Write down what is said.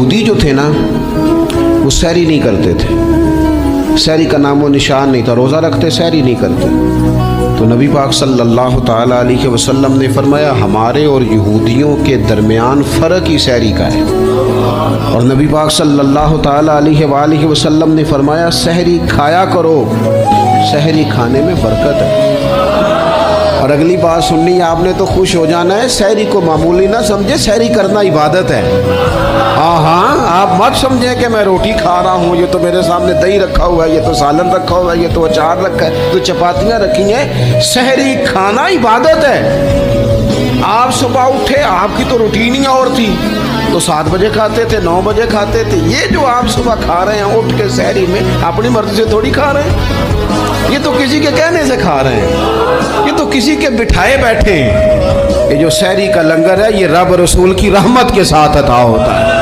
یہودی جو تھے نا وہ سحری نہیں کرتے تھے، سحری کا نام و نشان نہیں تھا، روزہ رکھتے سحری نہیں کرتے۔ تو نبی پاک صلی اللہ تعالیٰ علیہ وسلم نے فرمایا ہمارے اور یہودیوں کے درمیان فرق ہی سحری کا ہے۔ اور نبی پاک صلی اللہ تعالیٰ علیہ وآلہ وسلم نے فرمایا سحری کھایا کرو، سحری کھانے میں برکت ہے۔ اور اگلی بات سننی ہے آپ نے تو خوش ہو جانا ہے، سحری کو معمولی نہ سمجھے، سحری کرنا عبادت ہے۔ ہاں آپ مت سمجھیں کہ میں روٹی کھا رہا ہوں، یہ تو میرے سامنے دہی رکھا ہوا ہے، یہ تو سالن رکھا ہوا ہے، یہ تو اچار رکھا ہے، تو چپاتیاں رکھی ہیں۔ سحری کھانا عبادت ہے۔ آپ صبح اٹھے، آپ کی تو روٹین ہی اور تھی، تو 7 بجے کھاتے تھے، 9 بجے کھاتے تھے۔ یہ جو آپ صبح کھا رہے ہیں اٹھ کے سحری میں، اپنی مرضی سے تھوڑی کھا رہے ہیں، یہ تو کسی کے کہنے سے کھا رہے ہیں، یہ تو کسی کے بٹھائے بیٹھے ہیں۔ یہ جو سحری کا لنگر ہے یہ رب رسول کی رحمت کے ساتھ عطا ہوتا ہے۔